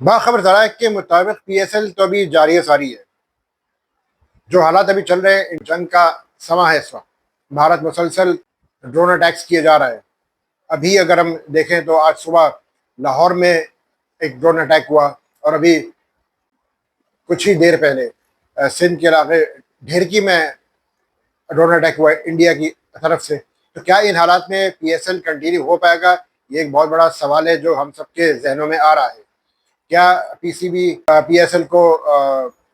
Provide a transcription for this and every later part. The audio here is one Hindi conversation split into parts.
बाखबर ज़राए के मुताबिक PSL तो अभी जारी सारी है। जो हालात अभी चल रहे हैं, इन जंग का समा है इस वक्त। भारत मुसलसल ड्रोन अटैक्स किए जा रहा है। अभी अगर हम देखें तो आज सुबह लाहौर में एक ड्रोन अटैक हुआ, और अभी कुछ ही देर पहले सिंध के इलाके ढेरकी में ड्रोन अटैक हुआ है इंडिया की तरफ से। तो क्या इन हालात में PSL कंटिन्यू हो पाएगा? ये एक बहुत बड़ा सवाल है जो हम सबके जहनों में आ रहा है। क्या PCB PSL को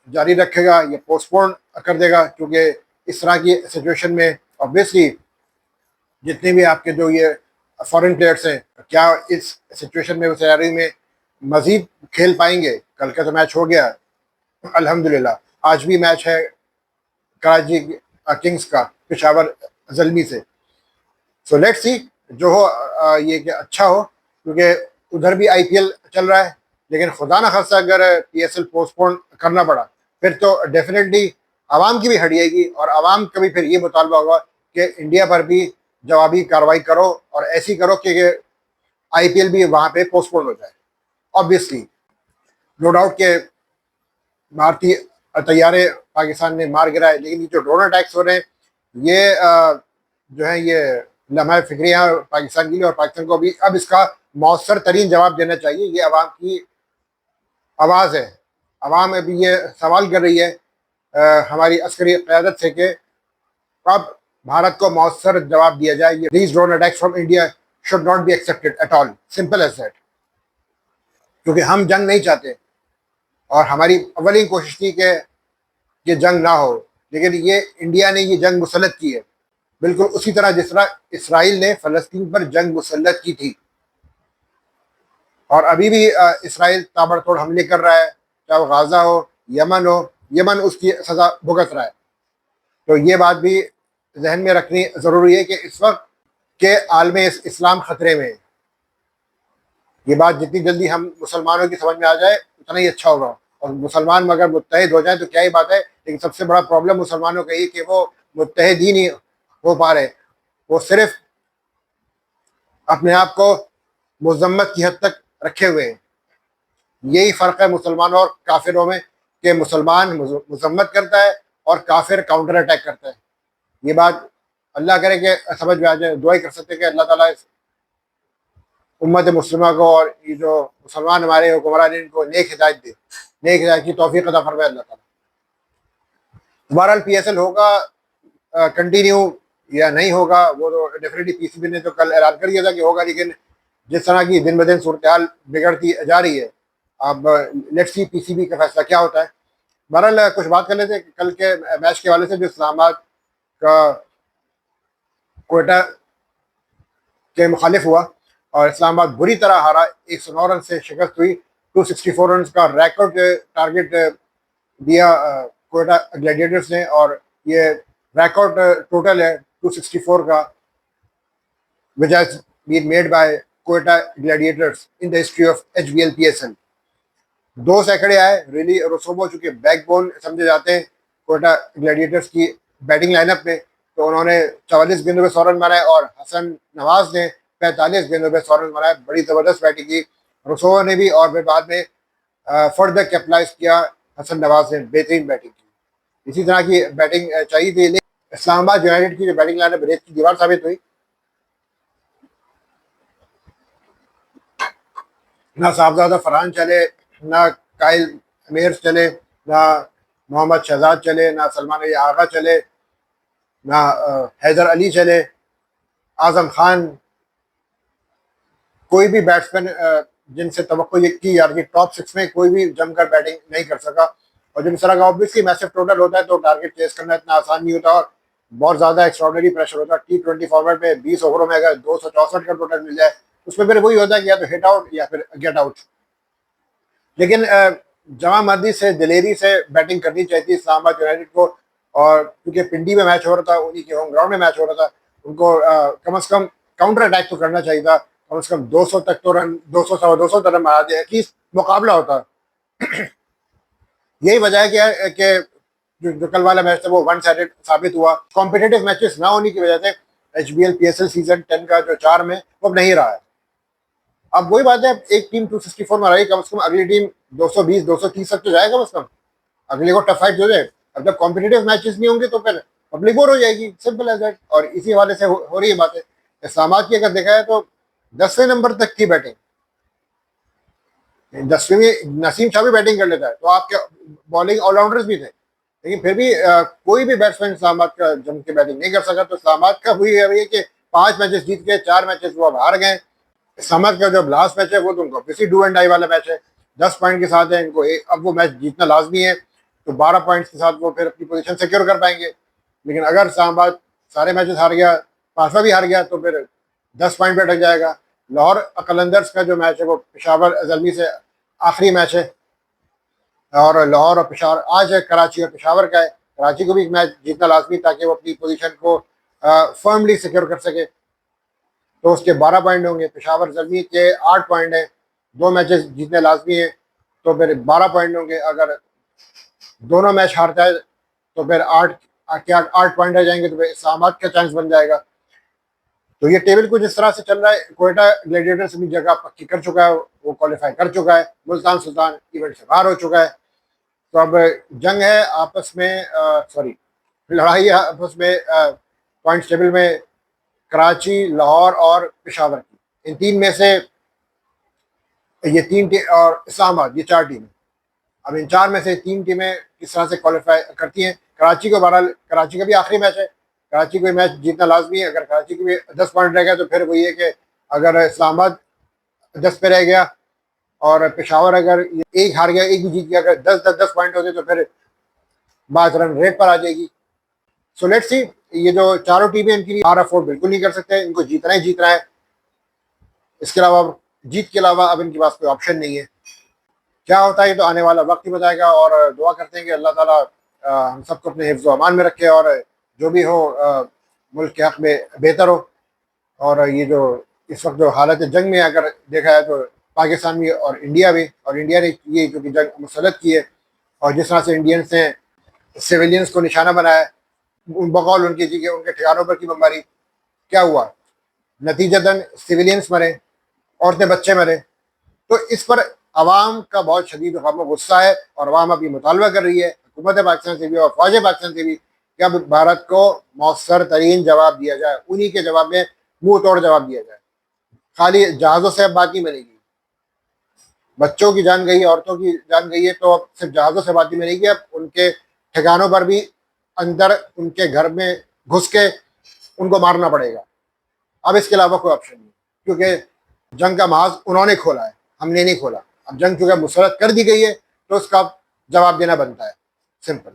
जारी रखेगा या पोस्टपोन कर देगा? क्योंकि इस तरह की सिचुएशन में ऑब्वियसली जितने भी आपके जो ये फॉरेन प्लेयर्स हैं, क्या इस सिचुएशन में, उस तैयारी में मजीद खेल पाएंगे? कल का तो मैच हो गया अल्हम्दुलिल्लाह। आज भी मैच है कराची किंग्स का पेशावर जल्मी से। सो लेट्स सी, जो हो ये कि अच्छा हो, क्योंकि उधर भी IPL चल रहा है। लेकिन खुदा न खास्ता अगर PSL पोस्टपोन करना पड़ा, फिर तो डेफिनेटली आवाम की भी हटिएगी, और आवाम का भी फिर ये मुतालबा होगा कि इंडिया पर भी जवाबी कार्रवाई करो, और ऐसी करो कि IPL भी वहाँ पे पोस्टपोन हो जाए। ऑब्वियसली नो डाउट के भारतीय तैयारे पाकिस्तान ने मार गिराए, लेकिन ये जो ड्रोन अटैक्स हो रहे हैं, ये जो है ये लम्हा फिक्रियाँ पाकिस्तान के लिए, और पाकिस्तान को भी अब इसका मौसर तरीन जवाब देना चाहिए। ये आवाम की आवाज़ है। आवाम अभी ये सवाल कर रही है हमारी अस्करी क़यादत से कि अब भारत को मौसर जवाब दिया जाए। ये these drone attacks from India should not be accepted at all, simple as that. क्योंकि हम जंग नहीं चाहते, और हमारी अवली कोशिश थी कि ये जंग ना हो, लेकिन ये इंडिया ने ये जंग मुसल्लत की है, बिल्कुल उसी तरह जिस तरह इसराइल ने फ़लस्तीन पर जंग मुसल्लत की थी। और अभी भी इसराइल ताबड़तोड़ हमले कर रहा है, चाहे वो गाज़ा हो, यमन हो। यमन उसकी सज़ा भुगत रहा है। तो ये बात भी जहन में रखनी ज़रूरी है कि इस वक्त के आलम इस्लाम ख़तरे में है। ये बात जितनी जल्दी हम मुसलमानों की समझ में आ जाए उतना ही अच्छा होगा, और मुसलमान मगर मुत्तहिद हो जाए तो क्या ही बात है। लेकिन सबसे बड़ा प्रॉब्लम मुसलमानों का ये कि वो मुत्तहिद ही नहीं हो पा रहे। वो सिर्फ अपने आप को मुज़म्मत की हद तक रखे हुए हैं। यही फ़र्क है मुसलमानों और काफिरों में, कि मुसलमान मुज़म्मत करता है और काफिर काउंटर अटैक करता है। ये बात अल्लाह करे कि समझ में आ जाए। दुआ ही कर सकते हैं कि अल्लाह ताला इस उम्मत मुस्लिमा को और ये जो मुसलमान हमारे हुक्मरान इनको नेक हिदायत दे, नेक हिदायत की तौफीक अता फरमाए अल्लाह ताला। बहरहाल PSL होगा कंटिन्यू या नहीं होगा, वो तो डेफिनेटली PCB ने तो कल ऐलान कर दिया था कि होगा। लेकिन जिस तरह की दिन ब दिन सूरत हाल बिगड़ती जा रही है, अब लेट्स सी PCB का फैसला क्या होता है। बहरहाल कुछ बात कर लेते हैं कल के मैच के हवाले से, जो इस्लामाबाद का कोयटा के मुखालिफ हुआ, और इस्लामाबाद बुरी तरह हारा। 109 रन से शिकस्त हुई। 264 रन का रिकॉर्ड टारगेट दिया कोयटा ग्लैडिएटर्स ने, और ये रिकॉर्ड टोटल है 264 का, which has been made by Quetta Gladiators in the history of HBL PSL। 2 सैकड़े आए। रिली रोसोबो चूंकि बैकबोन समझे जाते हैं कोयटा ग्लैडिएटर्स की बैटिंग लाइनअप में, तो उन्होंने 44 गेंदों पे 100 रन बनाए, और हसन नवाज ने 45 गेंदों पे 100 रन बनाए। बड़ी ज़बरदस्त बैटिंग की रोसोबो ने भी, और फिर बाद में फर्दर कैपिटलाइज किया हसन नवाज ने, बेहतरीन बैटिंग की। इसी तरह की बैटिंग चाहिए थी। लेकिन इस्लामाबाद यूनाइटेड की जो बैटिंग लाइनअप रेत की दीवार साबित हुई। ना साहबजादा फरहान चले, ना काइल मेयर्स चले, ना मोहम्मद शहजाद चले, ना सलमान अली आगा चले, ना हैदर अली चले, आजम खान, कोई भी बैट्समैन जिनसे तवक्को ये की यार कि टॉप 6 में कोई भी जमकर बैटिंग नहीं कर सका। और जब इस तरह का ऑब्वियसली मैसिव टोटल होता है तो टारगेट चेस करना इतना आसान नहीं होता, और बहुत ज़्यादा एक्स्ट्रॉर्डनरी प्रेशर होता है। T20 फॉर्मेट में 20 ओवरों में अगर 264 का टोटल मिल जाए, उसमें फिर वही होता है कि या तो हिट आउट या फिर गेट आउट। लेकिन जमा मर्दी से, दिलेरी से बैटिंग करनी चाहिए इस्लामाबाद यूनाइटेड को। और क्योंकि पिंडी में मैच हो रहा था, उन्हीं के होम ग्राउंड में मैच हो रहा था, उनको कम से कम काउंटर अटैक तो करना चाहिए था। कम से कम 200 तक तो रन, 200 सवा 200 रन मारा दिया, एटलीस्ट मुकाबला होता। यही वजह है कि जो कल वाला मैच था वो वन साइडेड साबित हुआ। कॉम्पिटेटिव मैचेस ना होने की वजह से HBL PSL सीजन 10 का जो चार्म है वो अब नहीं रहा है। अब वही बात है, एक टीम 264 में रही, कम से कम अगली टीम 220 230 तक तो जाएगा कम से कम, अगले को टफ फाइट हो जाए। अब जब कॉम्पिटेटिव मैचेस नहीं होंगे तो फिर पब्लिक बोर हो जाएगी, सिंपल एज दैट। और इसी हवाले से हो रही है बातें। इस्लामाबाद की अगर देखा है तो 10वें नंबर तक की बैटिंग, 10वीं में नसीम शाह भी बैटिंग कर लेता है, तो आपके बॉलिंग ऑलराउंडर्स भी थे, लेकिन फिर भी कोई भी बैट्समैन इस्लामाबाद का जम के बैटिंग नहीं कर सका। तो इस्लामाबाद का हुई है कि 5 मैचेस जीत के 4 मैचेस वो अब हार गए। इस्लामाबाद का जो लास्ट मैच है वो तो उनको किसी डू एंड डाई वाला मैच है, 10 पॉइंट के साथ है इनको, अब वो मैच जीतना लाजमी है, तो 12 पॉइंट्स के साथ वो फिर अपनी पोजीशन सिक्योर कर पाएंगे। लेकिन अगर इस्लामाबाद सारे मैचेस हार गया, 5वां भी हार गया, तो फिर 10 पॉइंट पे अटक जाएगा। लाहौर कलंदर्स का जो मैच है वो पेशावर जल्मी से आखिरी मैच है, और लाहौर और पेशावर आज है, कराची और पेशावर का है। कराची को भी मैच जीतना लाजमी ताकि वो अपनी पोजीशन को फर्मली सिक्योर कर सके। तो उसके 12 पॉइंट होंगे, पेशावर जल्मी के 8 पॉइंट हैं, 2 मैचेस जीतने लाजमी है, तो फिर 12 पॉइंट होंगे। अगर दोनों मैच हारता है तो फिर 8 पॉइंट रह जाएंगे, तो फिर इस्लामाबाद का चांस बन जाएगा। तो ये टेबल कुछ इस तरह से चल रहा है। कोयटा ग्लैडिएटर्स अपनी जगह पक्की कर चुका है, वो क्वालिफाई कर चुका है, मुल्तान सुल्तान इवेंट से बाहर हो चुका है। तो अब जंग है आपस में, सॉरी लड़ाई है आपस में पॉइंट टेबल में, कराची, लाहौर और पेशावर की, इन तीन में से ये और इस्लामाबाद, ये 4 टीमें। अब इन 4 में से 3 टीमें किस तरह से क्वालिफाई करती हैं। कराची को बहरहाल, कराची का भी आखिरी मैच है, कराची को मैच जीतना लाजमी है। अगर कराची की भी 10 पॉइंट रह गया तो फिर वही है कि अगर इस्लामाबाद 10 पे रह गया और पेशावर अगर एक हार गया, एक भी जीत गया, अगर 10-10 10 पॉइंट होते तो फिर बात रन रेट पर आ जाएगी। सो लेट्स सी, ये जो चारों टीमें इनकी हार अफोर्ड बिल्कुल नहीं कर सकते, इनको जीतना ही जीतना है। इसके अलावा, जीत के अलावा अब इनके पास कोई ऑप्शन नहीं है। क्या होता है ये तो आने वाला वक्त ही बताएगा, और दुआ करते हैं कि अल्लाह ताला हम सबको अपने हिफ्ज़ व अमान में रखे, और जो भी हो मुल्क के हक़ में बेहतर हो। और ये जो इस वक्त जो हालत जंग में अगर देखा है तो पाकिस्तान भी और इंडिया भी, और इंडिया ने ये जो कि जंग मुसल्लत की है, और जिस तरह से इंडियंस ने सिविलियंस को निशाना बनाया, बकौल उनकी जी के उनके ठिकानों पर की बमबारी, क्या हुआ, नतीजतन सिविलियंस मरे, औरतें बच्चे मरे। तो इस पर अवाम का बहुत शदीद गम गुस्सा है, और अवाम अभी मुतालबा कर रही है हुकूमत पाकिस्तान से भी और फौज पाकिस्तान से भी कि अब भारत को मौसर तरीन जवाब दिया जाए, उन्हीं के जवाब में मुंह तोड़ जवाब दिया जाए। खाली जहाज़ों से अब बात नहीं बनेगी, बच्चों की जान गई, औरतों की जान गई है, तो अब सिर्फ जहाज़ों से बात नहीं बनेगी, अब उनके ठिकानों पर भी अंदर उनके घर में घुस के उनको मारना पड़ेगा। अब इसके अलावा कोई ऑप्शन नहीं, क्योंकि जंग का महाज उन्होंने खोला है, हमने नहीं खोला। अब जंग चूंकि मुसरत कर दी गई है तो उसका जवाब देना बनता है, सिंपल।